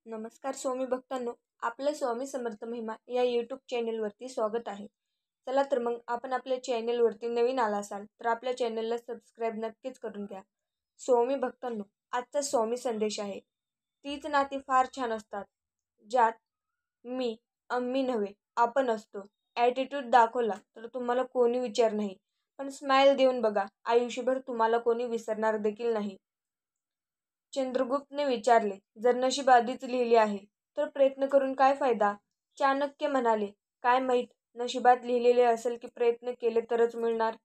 नमस्कार स्वामी भक्तांनो, आपलं स्वामी समर्थ महिमा या यूट्यूब चॅनेलवरती स्वागत आहे. चला तर मग आपण आपल्या चॅनेलवरती नवीन आला असाल तर आपल्या चॅनेलला सबस्क्राईब नक्कीच करून घ्या. स्वामी भक्तांनो, आजचा स्वामी संदेश आहे. तीच नाती फार छान असतात ज्यात मी आम्ही नव्हे आपण असतो. ॲटिट्यूड दाखवला तर तुम्हाला कोणी विचार नाही, पण स्माईल देऊन बघा, आयुष्यभर तुम्हाला कोणी विसरणार देखील नाही. चंद्रगुप्तने विचारले, जर नशीब आधीच लिहिले आहे तर प्रयत्न करून काय फायदा? चाणक्य म्हणाले, काय माहीत, नशिबात लिहिलेले असेल की प्रयत्न केले तरच मिळणार.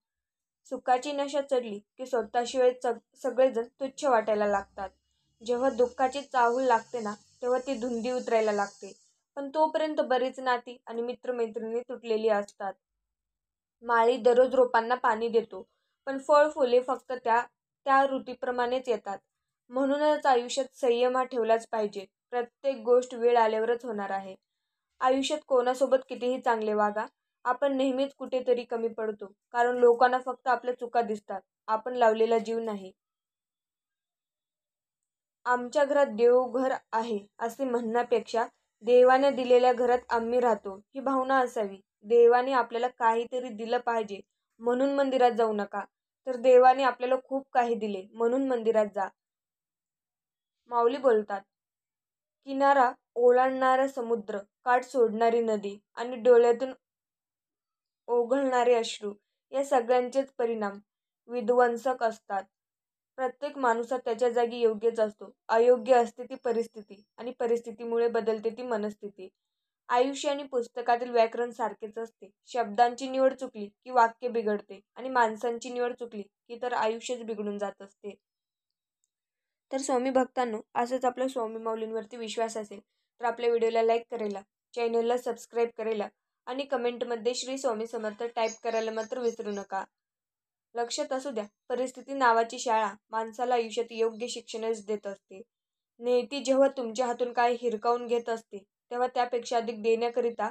सुखाची नशा चढली की स्वतःशिवाय सगळेजण तुच्छ वाटायला लागतात. जेव्हा दुःखाची चाहूल लागते ना, तेव्हा ती धुंदी उतरायला लागते. पण तोपर्यंत बरीच नाती आणि मित्रमैत्रिणी तुटलेली असतात. माळी दररोज रोपांना पाणी देतो, पण फळ फुले फक्त त्या त्या ऋतूप्रमाणेच येतात. म्हणूनच आयुष्यात संयम हा ठेवलाच पाहिजे. प्रत्येक गोष्ट वेळ आल्यावरच होणार आहे. आयुष्यात कोणासोबत कितीही चांगले वागा, आपण नेहमीच कुठेतरी कमी पडतो. कारण लोकांना फक्त आपल्या चुका दिसतात, आपण लावलेला जीव नाही. आमच्या घरात देवघर आहे असे म्हणण्यापेक्षा देवाने दिलेल्या घरात आम्ही राहतो ही भावना असावी. देवाने आपल्याला काहीतरी दिलं पाहिजे म्हणून मंदिरात जाऊ नका, तर देवाने आपल्याला खूप काही दिले म्हणून मंदिरात जा. माऊली बोलतात, किनारा ओलांडणारा समुद्र, काठ सोडणारी नदी आणि डोळ्यातून ओघळणारे अश्रू या सगळ्यांचेच परिणाम विध्वंसक असतात. प्रत्येक माणूस हा त्याच्या जागी योग्यच असतो. अयोग्य असते ती परिस्थिती आणि परिस्थितीमुळे बदलते ती मनस्थिती. आयुष्य आणि पुस्तकातील व्याकरण सारखेच असते. शब्दांची निवड चुकली की वाक्य बिघडते आणि माणसांची निवड चुकली की तर आयुष्यच बिघडून जात असते. तर स्वामी भक्तांनो, असंच आपल्या स्वामी माऊलींवरती विश्वास असेल तर आपल्या व्हिडिओला लाईक करायला, चॅनलला सबस्क्राईब करायला आणि कमेंटमध्ये श्री स्वामी समर्थ टाईप करायला मात्र विसरू नका. लक्षात असू द्या, परिस्थिती नावाची शाळा माणसाला आयुष्यात योग्य शिक्षणच देत असते. नियती जेव्हा तुमच्या हातून काय हिरकावून घेत असते, तेव्हा त्यापेक्षा अधिक देण्याकरिता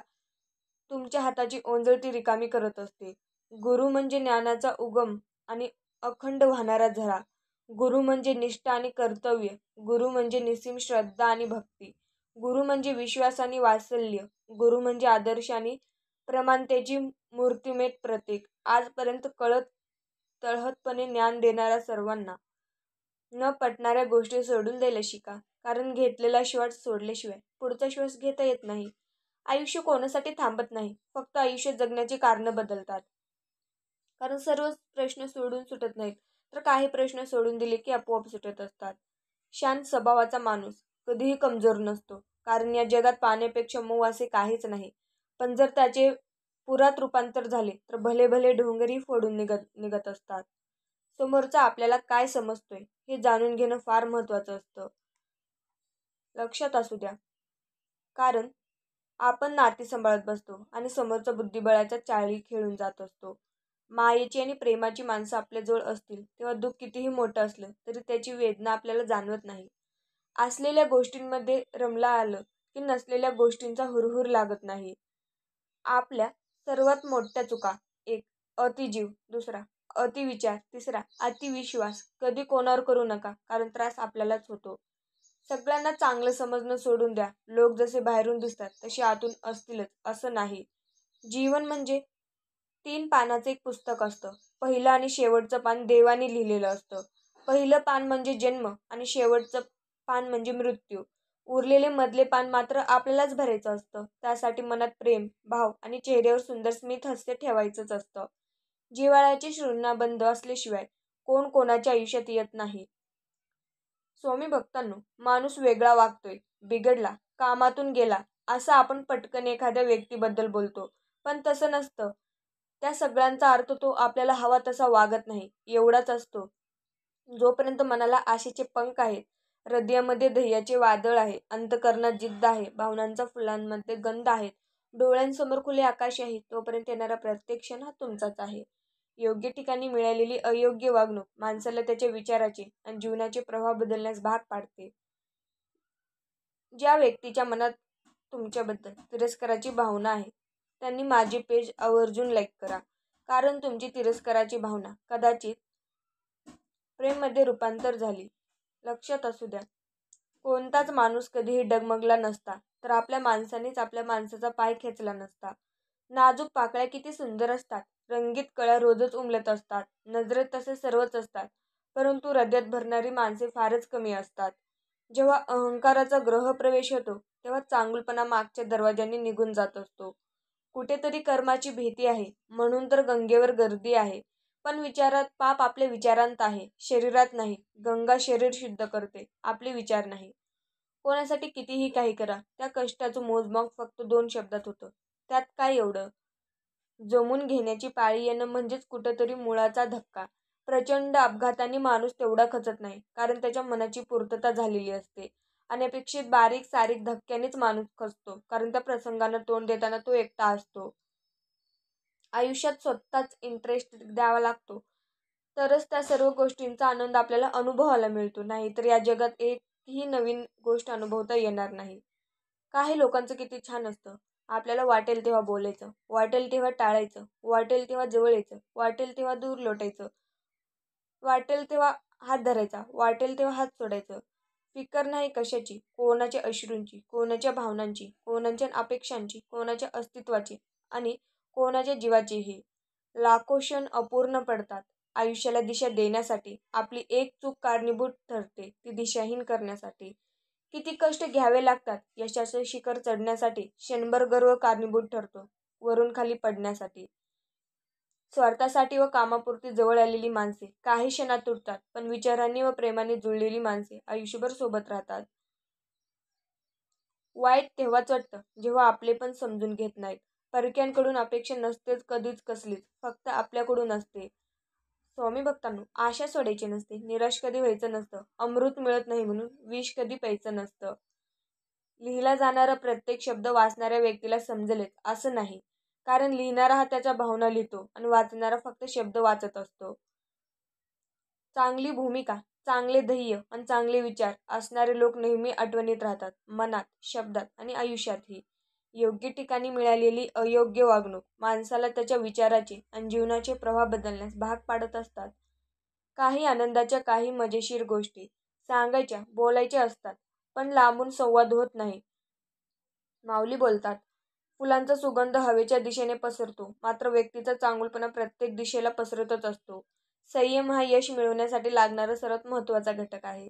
तुमच्या हाताची ओंजळती रिकामी करत असते. गुरु म्हणजे ज्ञानाचा उगम आणि अखंड वाहणारा झरा. गुरु म्हणजे निष्ठा आणि कर्तव्य. गुरु म्हणजे निस्सीम श्रद्धा आणि भक्ती. गुरु म्हणजे विश्वास आणि वात्सल्य. गुरु म्हणजे आदर्श आणि प्रमाणतेची मूर्तिमेत प्रतीक. आजपर्यंत कळत तळहतपणे ज्ञान देणाऱ्या सर्वांना न पटणाऱ्या गोष्टी सोडून द्यायला शिका. कारण घेतलेला श्वास सोडल्याशिवाय पुढचा श्वास घेता येत नाही. आयुष्य कोणासाठी थांबत नाही, फक्त आयुष्य जगण्याची कारणं बदलतात. कारण सर्व प्रश्न सोडून सुटत नाहीत, तर काही प्रश्न सोडून दिले की आपोआप सुटत असतात. शांत स्वभावाचा माणूस कधीही कमजोर नसतो, कारण या जगात पाण्यापेक्षा मऊ असे काहीच नाही. पण जर त्याचे पुरात रूपांतर झाले तर भले भले डोंगरही फोडून निघत असतात. समोरचा आपल्याला काय समजतोय हे जाणून घेणं फार महत्त्वाचं असतं. लक्षात असू द्या, कारण आपण नाती सांभाळत बसतो आणि समोरचा बुद्धिबळाच्या चाळी खेळून जात असतो. मायेची आणि प्रेमाची माणसं आपल्याजवळ असतील तेव्हा दुःख कितीही मोठं असलं तरी त्याची वेदना आपल्याला जाणवत नाही. असलेल्या गोष्टींमध्ये रमला आलं की नसलेल्या गोष्टींचा हुरहुर लागत नाही. आपल्या सर्वात मोठ्या चुका: एक, अतिजीव; दुसरा, अतिविचार; तिसरा, अतिविश्वास. कधी कोणावर करू नका, कारण त्रास आपल्यालाच होतो. सगळ्यांना चांगलं समजणं सोडून द्या. लोक जसे बाहेरून दिसतात तसे आतून असतीलच असं नाही. जीवन म्हणजे 3 पानाचं एक पुस्तक असतं. पहिलं आणि शेवटचं पान देवाने लिहिलेलं असतं. पहिलं पान म्हणजे जन्म आणि शेवटचं पान म्हणजे मृत्यू. उरलेले मधले पान मात्र आपल्यालाच भरायचं असतं. त्यासाठी मनात प्रेम, भाव आणि चेहऱ्यावर सुंदर स्मित हास्य ठेवायचंच असतं. जिव्हाळ्याची शृंखला असल्याशिवाय कोण कोणाच्या आयुष्यात येत नाही. स्वामी भक्तांनो, माणूस वेगळा वागतोय, बिघडला, कामातून गेला असं आपण पटकन एखाद्या व्यक्तीबद्दल बोलतो. पण तसं नसतं. त्या सगळ्यांचा अर्थ तो आपल्याला हवा तसा वागत नाही एवढाच असतो. जोपर्यंत मनाला आशेचे पंख आहेत, हृदयामध्ये ध्येयाचे वादळ आहे, अंतःकरणात जिद्द आहे, भावनांचा फुलांमध्ये गंध आहे, डोळ्यांसमोर खुले आकाश आहे, तोपर्यंत येणारा प्रत्येक क्षण हा तुमचाच आहे. योग्य ठिकाणी मिळालेली अयोग्य वागणूक माणसाला त्याच्या विचाराचे आणि जीवनाचे प्रवाह बदलण्यास भाग पाडते. ज्या व्यक्तीच्या मनात तुमच्याबद्दल तिरस्काराची भावना आहे त्यांनी माझे पेज आवर्जून लाईक करा. कारण तुमची तिरस्काराची भावना कदाचित प्रेममध्ये रूपांतर झाली. लक्षात असू द्या, कोणताच माणूस कधीही डगमगला नसता, तर आपल्या माणसानेच आपल्या माणसाचा पाय खेचला नसता. नाजूक पाकळ्या किती सुंदर असतात. रंगीत कळ्या रोजच उमलत असतात. नजरेत तसे सर्वच असतात. परंतु हृदयात भरणारी माणसे फारच कमी असतात. जेव्हा अहंकाराचा ग्रहप्रवेश होतो, तेव्हा चांगुलपणा मागच्या दरवाजांनी निघून जात असतो. कुठेतरी कर्माची भीती आहे, म्हणून तर गंगेवर गर्दी आहे. पण विचारात पाप आपल्या विचारांत आहे, शरीरात नाही. गंगा शरीर शुद्ध करते, आपले विचार नाही. कोणासाठी कितीही काही करा, त्या कष्टाचं मोजमाप फक्त 2 शब्दात होतं. त्यात काय एवढं? जमवून घेण्याची पाळी येणं म्हणजेच कुठंतरी मुळाचा धक्का. प्रचंड अपघातांनी माणूस तेवढा खचत नाही, कारण त्याच्या मनाची पूर्तता झालेली असते. अनपेक्षित बारीक सारीक धक्क्यांनीच माणूस खचतो, कारण त्या प्रसंगांना तोंड देताना तो एकटा असतो. आयुष्यात स्वतःच इंटरेस्ट द्यावा लागतो, तरच त्या सर्व गोष्टींचा आनंद आपल्याला अनुभवायला मिळतो. नाहीतर या जगात एकही नवीन गोष्ट अनुभवता येणार नाही. काही लोकांचं किती छान असतं. आपल्याला वाटेल तेव्हा बोलायचं, वाटेल तेव्हा टाळायचं, वाटेल तेव्हा जवळ यायचं, वाटेल तेव्हा दूर लोटायचं, वाटेल तेव्हा हात धरायचा, वाटेल तेव्हा हात सोडायचं. फिकर नाही कशाची, कोणाच्या अश्रूंची, कोणाच्या भावनांची, कोणाच्या अपेक्षांची, कोणाच्या अस्तित्वाची आणि कोणाच्या जीवाचीही. लाखो क्षण अपूर्ण पडतात. आयुष्याला दिशा देण्यासाठी आपली एक चूक कारणीभूत ठरते, ती दिशाहीन करण्यासाठी. किती कष्ट घ्यावे लागतात यशाचं शिखर चढण्यासाठी. क्षणभर गर्व कारणीभूत ठरतो, वरून खाली पडण्यासाठी. स्वार्थासाठी व कामापुरती जवळ आलेली माणसे काही क्षणात तुटतात, पण विचारांनी व प्रेमाने जुळलेली माणसे आयुष्यभर सोबत राहतात. वाईट तेव्हाच वाटतं, जेव्हा आपले पण समजून घेत नाहीत. परक्यांकडून अपेक्षा नसतेच कधीच कसलीच, फक्त आपल्याकडून असते. स्वामी भक्तांनो, आशा सोडायची नसते, निराश कधी व्हायचं नसतं, अमृत मिळत नाही म्हणून विष कधी प्यायचं नसतं. लिहिला जाणारा प्रत्येक शब्द वाचणाऱ्या व्यक्तीला समजेलच असं नाही, कारण लिहिणारा हा त्याच्या भावना लिहितो आणि वाचणारा फक्त शब्द वाचत असतो. चांगली भूमिका, चांगले ध्येय आणि चांगले विचार असणारे लोक नेहमी आठवणीत राहतात, मनात, शब्दात आणि आयुष्यातही. योग्य ठिकाणी मिळालेली अयोग्य वागणूक माणसाला त्याच्या विचाराचे आणि जीवनाचे प्रवाह बदलण्यास भाग पाडत असतात. काही आनंदाच्या, काही मजेशीर गोष्टी सांगायच्या, बोलायच्या असतात, पण लांबून संवाद होत नाही. माऊली बोलतात, फुलांचा सुगंध हवेच्या दिशेने पसरतो, मात्र व्यक्तीचा चांगुलपणा प्रत्येक दिशेला पसरतच असतो. संयम हा यश मिळवण्यासाठी लागणारा सर्वात महत्त्वाचा घटक आहे.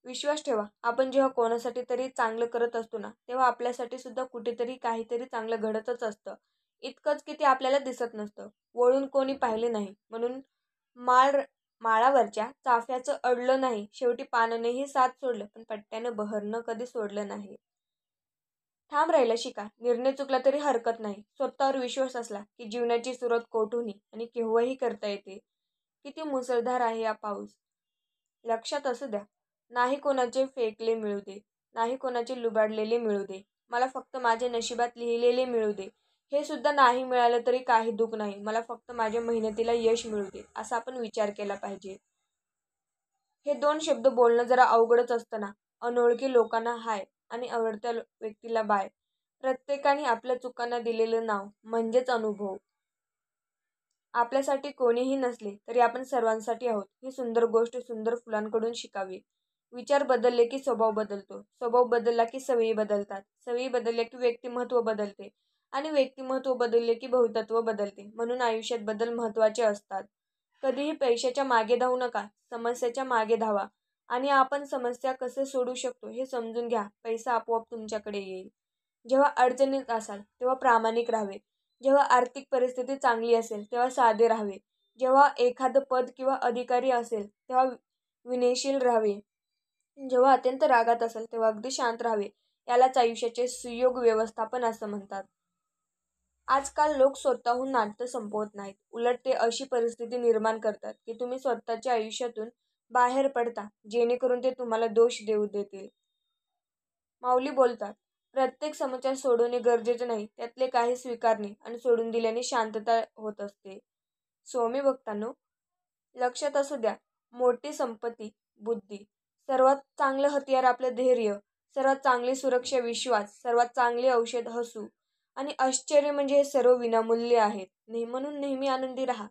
विश्वास ठेवा, आपण जेव्हा कोणासाठी तरी चांगलं करत असतो ना, तेव्हा आपल्यासाठी सुद्धा कुठेतरी काहीतरी चांगलं घडतच असतं. इतकंच की ते आपल्याला दिसत नसतं, वळून कोणी पाहिले नाही. म्हणून माळावरच्या चाफ्याचं अडलं नाही, शेवटी पानानेही साथ सोडलं, पण पट्ट्यानं बहरणं कधी सोडलं नाही. ठाम राहायला शिका. निर्णय चुकला तरी हरकत नाही. स्वतःवर विश्वास असला की जीवनाची सुरुवात कोठूनही आणि केव्हाही करता येते. किती मुसळधार आहे हा पाऊस. लक्षात असू द्या, नाही कोणाचे फेकले मिळू दे, नाही कोणाचे लुबाडलेले मिळू दे. मला फक्त माझ्या नशिबात लिहिलेले मिळू दे. हे सुद्धा नाही मिळालं तरी काही दुःख नाही. मला फक्त माझ्या मेहनतीला यश मिळू दे, असा आपण विचार केला पाहिजे. हे 2 शब्द बोलणं जरा अवघडच असतं ना. अनोळखी लोकांना हाय आणि आवडत्या व्यक्तीला बाय. प्रत्येकाने आपल्या चुकांना दिलेलं नाव म्हणजेच अनुभव. आपल्यासाठी कोणीही नसले तरी आपण सर्वांसाठी आहोत, ही सुंदर गोष्ट सुंदर फुलांकडून शिकावी. विचार बदलले की स्वभाव बदलतो, स्वभाव बदलला की सवयी बदलतात, सवयी बदलल्या की व्यक्तिमत्व बदलते आणि व्यक्तिमत्व बदलले की भवितत्व बदलते. म्हणून आयुष्यात बदल महत्त्वाचे असतात. कधीही पैशाच्या मागे धावू नका, समस्याच्या मागे धावा आणि आपण समस्या कसे सोडवू शकतो हे समजून घ्या. पैसा आपोआप तुमच्याकडे येईल. जेव्हा अडचणीत असाल तेव्हा प्रामाणिक राहावे. जेव्हा आर्थिक परिस्थिती चांगली असेल तेव्हा साधे राहावे. जेव्हा एखादं पद किंवा अधिकारी असेल तेव्हा विनयशील राहावे. जेव्हा अत्यंत रागात असेल तेव्हा अगदी शांत राहावे. यालाच आयुष्याचे सुयोग्य व्यवस्थापन असं म्हणतात. आजकाल लोक स्वतःहून नातं संपवत नाहीत. उलट ते अशी परिस्थिती निर्माण करतात की तुम्ही स्वतःच्या आयुष्यातून बाहेर पडता, जेणेकरून ते तुम्हाला दोष देऊ देतील. माऊली बोलतात, प्रत्येक समस्या सोडवणे गरजेचे नाही, त्यातले काही स्वीकारणे आणि सोडून दिल्याने शांतता होत असते. स्वामी भक्तांनो, लक्षात असू द्या, मोठी संपत्ती बुद्धी, सर्वात चांगलं हतियार आपलं धैर्य, सर्वात चांगली सुरक्षा विश्वास, सर्वात चांगले औषध हसू आणि आश्चर्य म्हणजे हे सर्व विनामूल्य आहेत. म्हणून नेहमी आनंदी राहा.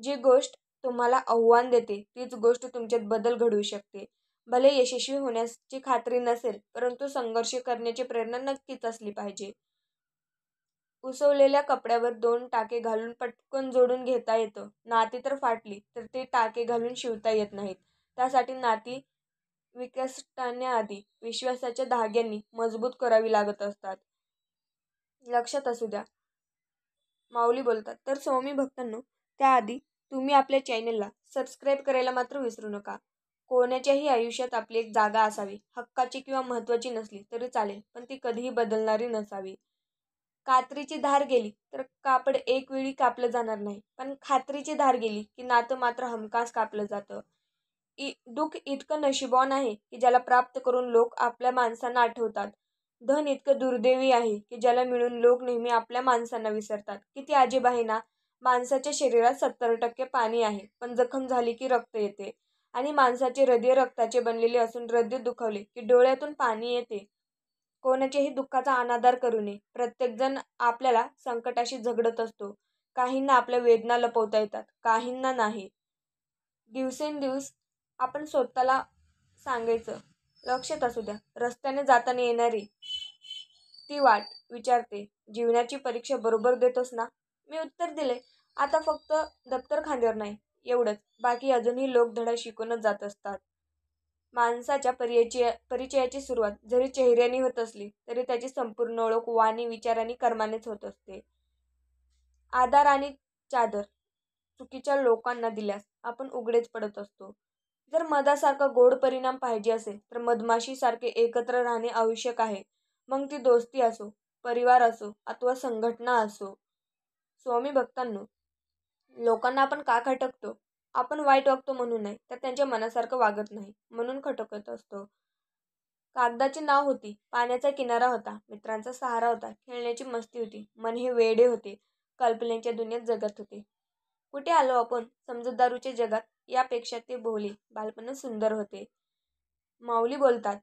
जी गोष्ट तुम्हाला आव्हान देते तीच गोष्ट तुमच्यात बदल घडवू शकते. भले यशस्वी होण्याची खात्री नसेल, परंतु संघर्ष करण्याची प्रेरणा नक्कीच असली पाहिजे. उसवलेल्या कपड्यावर 2 टाके घालून पटकन जोडून घेता येतं. नाती तर फाटली तर ते टाके घालून शिवता येत नाहीत. त्यासाठी नाती विकसण्याआधी विश्वासाच्या धाग्यांनी मजबूत करावी लागत असतात. लक्षात असू द्या. माऊली बोलतात. तर स्वामी भक्तांनो, त्याआधी तुम्ही आपल्या चॅनेलला सबस्क्राईब करायला मात्र विसरू नका. कोणाच्याही आयुष्यात आपली एक जागा असावी. हक्काची किंवा महत्त्वाची नसली तरी चालेल, पण ती कधीही बदलणारी नसावी. कात्रीची धार गेली तर कापड एक वेळी कापलं जाणार नाही, पण खात्रीची धार गेली की नातं मात्र हमखास कापलं जातं. दुःख इतकं नशीबवान आहे की ज्याला प्राप्त करून लोक आपल्या माणसांना आठवतात. धन इतकं दुर्दैवी आहे की ज्याला मिळून लोक नेहमी आपल्या माणसांना विसरतात. किती अजीब आहे ना. माणसाच्या शरीरात 70% पाणी आहे, पण जखम झाली की रक्त येते. आणि माणसाचे हृदय रक्ताचे बनलेले असून हृदय दुखावले की डोळ्यातून पाणी येते. कोणाच्याही दुःखाचा अनादर करू नये. प्रत्येकजण आपल्याला संकटाशी झगडत असतो. काहींना आपल्या वेदना लपवता येतात, काहींना नाही. दिवसेंदिवस आपण स्वतःला सांगायचं. लक्षात असू द्या. रस्त्याने जाताना येणारी ती वाट विचारते, जीवनाची परीक्षा बरोबर देतोस ना? मी उत्तर दिले. आता फक्त दप्तर खांद्यावर नाही, एवढंच. बाकी अजूनही लोक धडा शिकूनच जात असतात. माणसाच्या परिचयाची सुरुवात जरी चेहऱ्याने होत असली तरी त्याची संपूर्ण ओळख वाणी, विचार आणि कर्मानेच होत असते. आधार आणि चादर चुकीच्या लोकांना दिल्यास आपण उघडेच पडत असतो. जर मधासारखा गोड परिणाम पाहिजे असेल तर मधमाशीसारखे एकत्र राहणे आवश्यक आहे. मग ती दोस्ती असो, परिवार असो अथवा संघटना असो. स्वामी भक्तांनो, लोकांना आपण का खटकतो? आपण वाईट वागतो म्हणून नाही, तर त्यांच्या मनासारखं वागत नाही म्हणून खटकत असतो. कागदाची नाव होती, पाण्याचा किनारा होता, मित्रांचा सहारा होता, खेळण्याची मस्ती होती. मन हे वेडे होते, कल्पनेच्या दुनियेत जगत होते. कुठे आलो आपण? समजदारूच्या जगात. यापेक्षा ते भोले बालपणच सुंदर होते. माऊली बोलतात.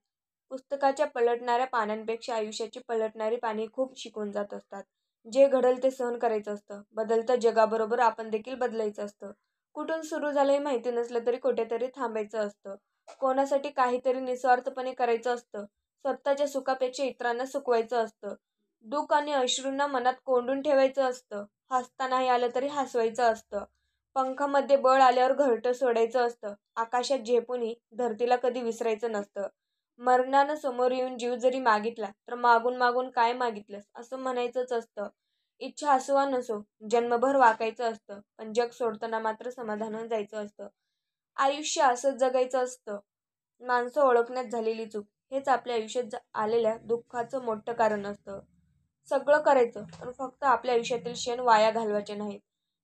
पुस्तकाच्या पलटणाऱ्या पानांपेक्षा आयुष्याची पलटणारी पाने खूप शिकून जात असतात. जे घडेल ते सहन करायचं असतं. बदलत्या जगाबरोबर आपण देखील बदलायचं असतं. कुठून सुरू झालं हे माहिती नसलं तरी कुठेतरी थांबायचं असतं. कोणासाठी काहीतरी निस्वार्थपणे करायचं असतं. स्वतःच्या सुखापेक्षा इतरांना सुखवायचं असतं. दुःख आणि अश्रूंना मनात कोंडून ठेवायचं असतं. हसता नाही आलं तरी हसवायचं असतं. पंखामध्ये बळ आल्यावर घरटं सोडायचं असतं. आकाशात झेपूनही धरतीला कधी विसरायचं नसतं. मरणानं समोर येऊन जीव जरी मागितला तर मागून मागून काय मागितलंस असं म्हणायचंच असतं. इच्छा असो वा नसो, जन्मभर वाकायचं असतं, पण जग सोडताना मात्र समाधानानं जायचं असतं. आयुष्य असंच जगायचं असतं. माणसं ओळखण्यात झालेली चूक हेच आपल्या आयुष्यात आलेल्या दुःखाचं मोठं कारण असतं. सगळं करायचं, पण फक्त आपल्या आयुष्यातील क्षण वाया घालवायचे नाहीत.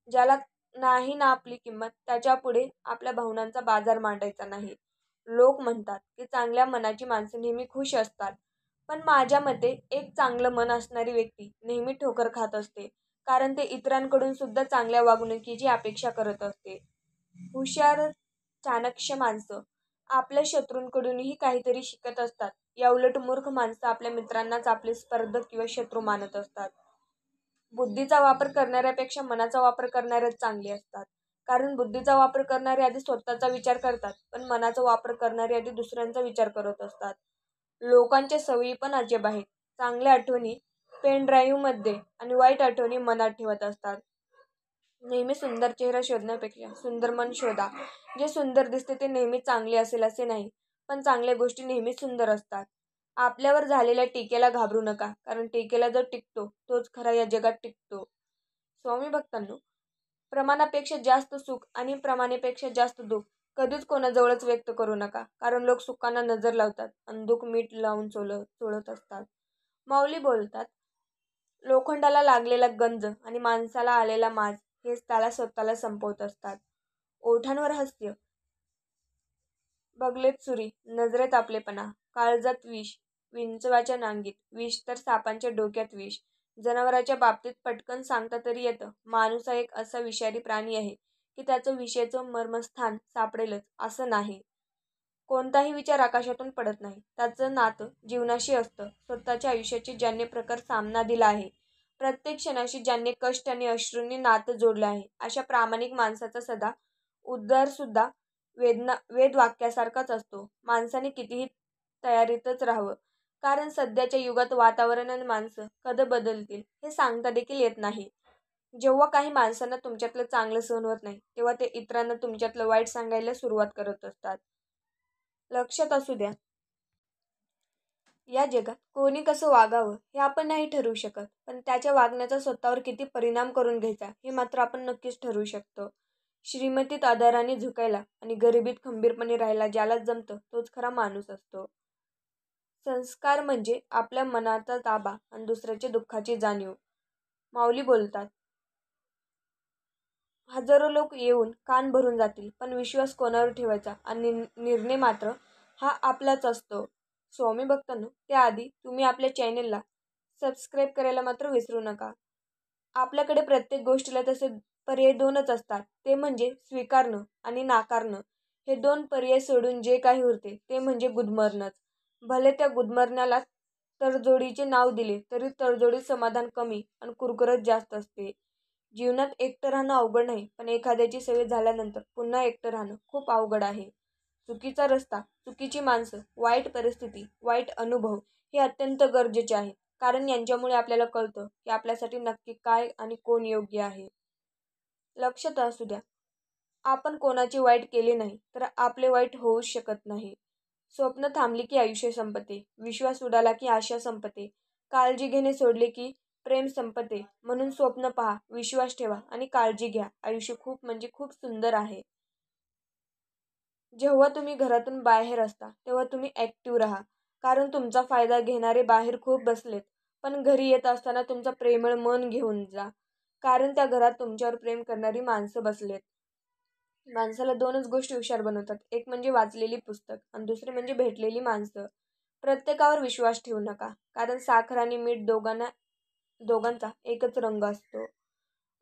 ज्याला नाही ना आपली किंमत, त्याच्यापुढे आपल्या भावनांचा बाजार मांडायचा नाही. लोक म्हणतात की चांगल्या मनाची माणसं नेहमी खुश असतात, पण माझ्या मते एक चांगलं मन असणारी व्यक्ती नेहमी ठोकर खात असते, कारण ते इतरांकडून सुद्धा चांगल्या वागणुकीची अपेक्षा करत असते. हुशार, चाणक्य माणसं आपल्या शत्रूंकडूनही काहीतरी शिकत असतात. याउलट मूर्ख माणसं आपल्या मित्रांनाच आपले स्पर्धक किंवा शत्रू मानत असतात. बुद्धीचा वापर करणाऱ्यापेक्षा मनाचा वापर करणारेच चांगले असतात. कारण बुद्धीचा वापर करणारे आधी स्वतःचा विचार करतात, पण मनाचा वापर करणारे आधी दुसऱ्यांचा विचार करत असतात. लोकांच्या सवयी पण अजब आहेत. चांगल्या आठवणी पेन ड्राईव्हमध्ये आणि वाईट आठवणी मनात ठेवत असतात. नेहमी सुंदर चेहरा शोधण्यापेक्षा सुंदर मन शोधा. जे सुंदर दिसते ते नेहमी चांगले असेल असे नाही, पण चांगल्या गोष्टी नेहमी सुंदर असतात. आपल्यावर झालेल्या टीकेला घाबरू नका, कारण टीकेला जो टिकतो तोच खरा या जगात टिकतो. स्वामी भक्तांनो, प्रमाणापेक्षा जास्त सुख आणि प्रमाणापेक्षा जास्त दुःख कधीच कोणाजवळच व्यक्त करू नका, कारण लोक सुखांना नजर लावतात आणि दुःख मीठ लावून चोळत असतात. माऊली बोलतात. लोखंडाला लागलेला गंज आणि माणसाला आलेला माज हेच त्याला स्वतःला संपवत असतात. ओठांवर हास्य, बगलेत सुरी, नजरेत आपलेपणा, काळजात विष, विंचवाच्या नांगीत विष तर सापांच्या डोक्यात विष. जनावराच्या बाबतीत पटकन सांगता तरी येतं. माणूस हा एक असा विषारी प्राणी आहे की त्याचं विषयाचं मर्मस्थान सापडेलच असं नाही. कोणताही विचार आकाशातून पडत नाही. त्याचं नातं जीवनाशी असतं. स्वतःच्या आयुष्याची ज्यांनी प्रखर सामना दिला आहे, प्रत्येक क्षणाशी ज्यांनी कष्ट आणि अश्रूंनी नातं जोडलं आहे, अशा प्रामाणिक माणसाचा सदा उद्धारसुद्धा वेद वाक्यासारखाच असतो. माणसाने कितीही तयारीतच राहावं, कारण सध्याच्या युगात वातावरण आणि माणसं कधी बदलतील हे सांगता देखील येत नाही. जेव्हा काही माणसांना तुमच्यातलं चांगलं सहन होत नाही, तेव्हा ते इतरांना तुमच्यातलं वाईट सांगायला सुरुवात करत असतात. लक्षात असू द्या, या जगात कोणी कसं वागावं हे आपण नाही ठरवू शकत, पण त्याच्या वागण्याचा स्वतःवर किती परिणाम करून घ्यायचा हे मात्र आपण नक्कीच ठरवू शकतो. श्रीमतीत आदराने झुकायला आणि गरिबीत खंबीरपणे राहायला ज्याला जमतं तोच खरा माणूस असतो. संस्कार म्हणजे आपल्या मनाचा ताबा आणि दुसऱ्याच्या दुःखाची जाणीव. माऊली बोलतात, हजारो लोक येऊन कान भरून जातील, पण विश्वास कोणावर ठेवायचा आणि निर्णय मात्र हा आपलाच असतो. स्वामी भक्तांनो, त्याआधी तुम्ही आपल्या चॅनेलला सबस्क्राईब करायला मात्र विसरू नका. आपल्याकडे प्रत्येक गोष्टीला तसे पर्याय दोनच असतात, ते म्हणजे स्वीकारणं आणि नाकारणं. हे दोन पर्याय सोडून जे काही उरते ते म्हणजे गुदमरणंच. भले त्या गुदमरण्याला तडजोडीचे नाव दिले तरी तडजोडीत समाधान कमी आणि कुरकुरत जास्त असते. जीवनात एकटं राहणं अवघड नाही, पण एखाद्याची सवय झाल्यानंतर पुन्हा एकटं राहणं खूप अवघड आहे. चुकीचा रस्ता, चुकीची माणसं, वाईट परिस्थिती, वाईट अनुभव हे अत्यंत गरजेचे आहे. कारण यांच्यामुळे आपल्याला कळतं की आपल्यासाठी नक्की काय आणि कोण योग्य आहे. लक्षात असू द्या, आपण कोणाचे वाईट केले नाही तर आपले वाईट होऊच शकत नाही. स्वप्न थांबली की आयुष्य संपते, विश्वास उडाला की आशा संपते, काळजी घेणे सोडले की प्रेम संपते. म्हणून स्वप्न पहा, विश्वास ठेवा आणि काळजी घ्या. आयुष्य खूप म्हणजे खूप सुंदर आहे. जेव्हा तुम्ही घरातून बाहेर असता तेव्हा तुम्ही ॲक्टिव्ह राहा, कारण तुमचा फायदा घेणारे बाहेर खूप बसलेत. पण घरी येत असताना तुमचं प्रेमळ मन घेऊन जा, कारण त्या घरात तुमच्यावर प्रेम करणारी माणसं बसलेत. माणसाला दोनच गोष्टी हुशार बनवतात, एक म्हणजे वाचलेली पुस्तक आणि दुसरी म्हणजे भेटलेली माणसं. प्रत्येकावर विश्वास ठेवू नका, कारण साखर आणि मीठ दोघांचा एकच रंग असतो.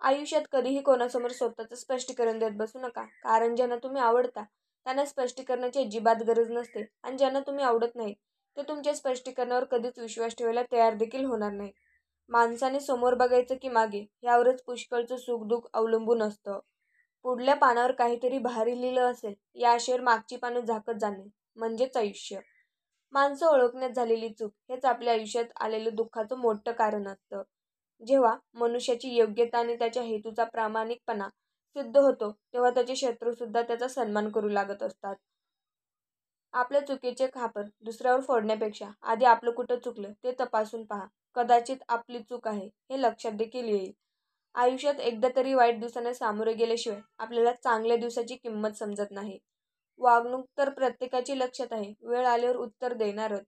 आयुष्यात कधीही कोणासमोर स्वतःचं स्पष्टीकरण देत बसू नका, कारण ज्यांना तुम्ही आवडता त्यांना स्पष्टीकरणाची अजिबात गरज नसते आणि ज्यांना तुम्ही आवडत नाही ते तुमच्या स्पष्टीकरणावर कधीच विश्वास ठेवायला तयार देखील होणार नाही. माणसाने समोर बघायचं की मागे, यावरच पुष्कळचं सुखदुःख अवलंबून असतं. पुढल्या पानावर काहीतरी भारी लिहिलं असेल या आशेवर मागची पानं झाकत जाणे म्हणजेच आयुष्य. माणसं ओळखण्यात झालेली चूक हेच आपल्या आयुष्यात आलेलं दुःखाचं मोठं कारण असतं. जेव्हा मनुष्याची योग्यता आणि त्याच्या हेतूचा प्रामाणिकपणा सिद्ध होतो तेव्हा त्याचे शत्रूसुद्धा त्याचा सन्मान करू लागत असतात. आपल्या चुकीचे खापर दुसऱ्यावर फोडण्यापेक्षा आधी आपलं कुठं चुकलं ते तपासून पहा. कदाचित आपली चूक आहे हे लक्षात देखील येईल. आयुष्यात एकदा तरी वाईट दिवसांना सामोरे गेल्याशिवाय आपल्याला चांगल्या दिवसाची किंमत समजत नाही. वागणूक तर प्रत्येकाची लक्षात आहे, वेळ आल्यावर उत्तर देणारच.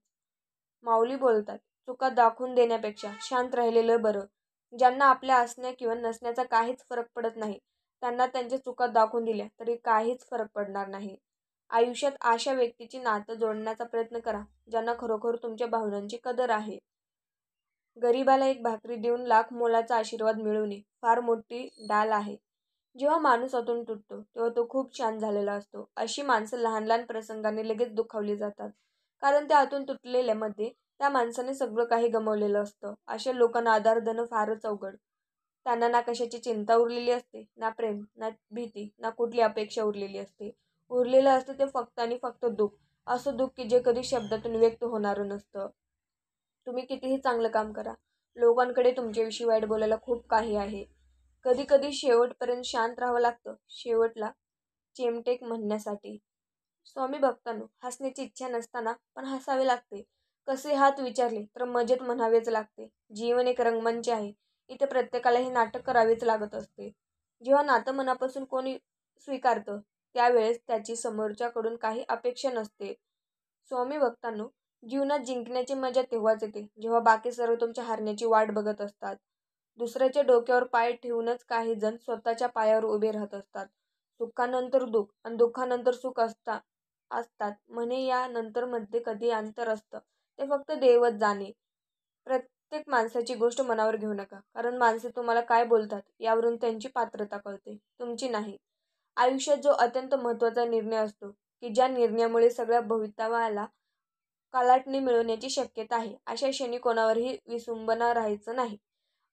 माऊली बोलतात, चुका दाखवून देण्यापेक्षा शांत राहिलेलं बरं. ज्यांना आपल्या असण्या किंवा नसण्याचा काहीच फरक पडत नाही त्यांना त्यांच्या चुका दाखवून दिल्या तरी काहीच फरक पडणार नाही. आयुष्यात अशा व्यक्तीची नातं जोडण्याचा प्रयत्न करा ज्यांना खरोखर तुमच्या भावनांची कदर आहे. गरिबाला एक भाकरी देऊन लाख मोलाचा आशीर्वाद मिळवणे फार मोठी डाल आहे. जेव्हा माणूस आतून तुटतो तेव्हा तो खूप शांत झालेला असतो. अशी माणसं लहान लहान प्रसंगाने लगेच दुखावली जातात, कारण त्या आतून तुटलेल्यामध्ये त्या माणसाने सगळं काही गमावलेलं असतं. अशा लोकांना आधार देणं फारच अवघड. त्यांना ना कशाची चिंता उरलेली असते, ना प्रेम, ना भीती, ना कुठली अपेक्षा उरलेली असते. उरलेलं असतं ते फक्त आणि फक्त दुःख. असं दुःख की जे कधी शब्दातून व्यक्त होणारं नसतं. तुम्ही कितीही चांगलं काम करा, लोकांकडे तुमच्याविषयी वाईट बोलायला खूप काही आहे. कधी कधी शेवटपर्यंत शांत राहावं लागतं, शेवटला चेमटेक म्हणण्यासाठी. स्वामी भक्तांनो, हसण्याची इच्छा नसताना पण हसावे लागते. कसे हात विचारले तर मजेत म्हणावेच लागते. जीवन एक रंगमंच आहे, इथे प्रत्येकाला हे नाटक करावेच लागत असते. जेव्हा नातं मनापासून कोणी स्वीकारतं त्यावेळेस त्याची समोरच्याकडून काही अपेक्षा नसते. स्वामी भक्तांनो, जीवनात जिंकण्याची मजा तेव्हाच येते जेव्हा बाकी सर्व तुमच्या हारण्याची वाट बघत असतात. दुसऱ्याच्या डोक्यावर पाय ठेवूनच काही जण स्वतःच्या पायावर उभे राहत असतात. सुखानंतर दुःख आणि दुःखानंतर सुख असतात म्हणे, या नंतर मध्ये कधी अंतर असतं ते फक्त देवच जाणे. प्रत्येक माणसाची गोष्ट मनावर घेऊ नका, कारण माणसे तुम्हाला काय बोलतात यावरून त्यांची पात्रता कळते, तुमची नाही. आयुष्यात जो अत्यंत महत्त्वाचा निर्णय असतो की ज्या निर्णयामुळे सगळ्या भवितव्याला कलाटणी मिळवण्याची शक्यता आहे, अशा क्षणी कोणावरही विसंबून राहायचं नाही.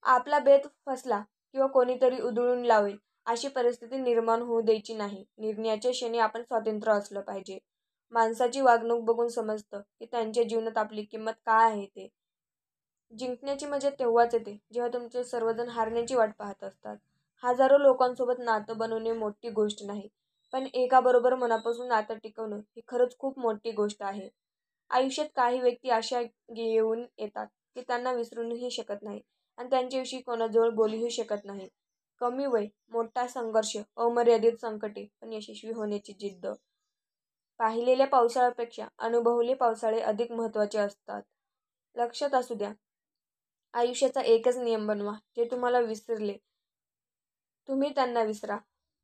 आपला बेत फसला किंवा कोणीतरी उधळून लावेल अशी परिस्थिती निर्माण होऊ द्यायची नाही. निर्णयाच्या क्षणी आपण स्वतंत्र असलं पाहिजे. माणसाची वागणूक बघून समजतं की त्यांच्या जीवनात आपली किंमत काय आहे ते. जिंकण्याची मजा तेव्हाच येते जेव्हा तुमचे सर्वजण हारण्याची वाट पाहत असतात. हजारो लोकांसोबत नातं बनवणे मोठी गोष्ट नाही, पण एकाबरोबर मनापासून नातं टिकवणं ही खरंच खूप मोठी गोष्ट आहे. आयुष्यात काही व्यक्ती अशा घेऊन येतात की त्यांना विसरूनही शकत नाही आणि त्यांच्याविषयी कोणाजवळ बोलूही शकत नाही. कमी वय, मोठा संघर्ष, अमर्यादित संकटे, पण यशस्वी होण्याची जिद्द. पाहिलेल्या पावसाळ्यापेक्षा अनुभवलेले पावसाळे अधिक महत्त्वाचे असतात. लक्षात असू द्या, आयुष्याचा एकच नियम बनवा, जे तुम्हाला विसरले तुम्ही त्यांना विसरा.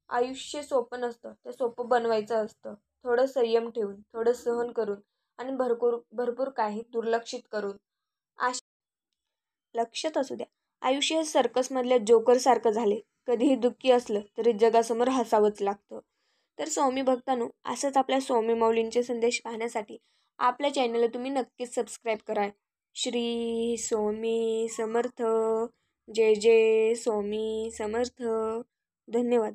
आयुष्य सोपं नसतं, ते सोपं बनवायचं असतं. थोडं संयम ठेवून, थोडं सहन करून आणि भरपूर भरपूर काही दुर्लक्षित करून. लक्षात असू द्या, आयुष्य हे सर्कसमधल्या जोकरसारखं झाले. कधीही दुःखी असलं तरी जगासमोर हसावंच लागतं. तर स्वामी भक्तांनो, असंच आपल्या स्वामी माऊलींचे संदेश पाहण्यासाठी आपल्या चॅनलला तुम्ही नक्कीच सबस्क्राईब करा. श्री स्वामी समर्थ. जय जय स्वामी समर्थ. धन्यवाद.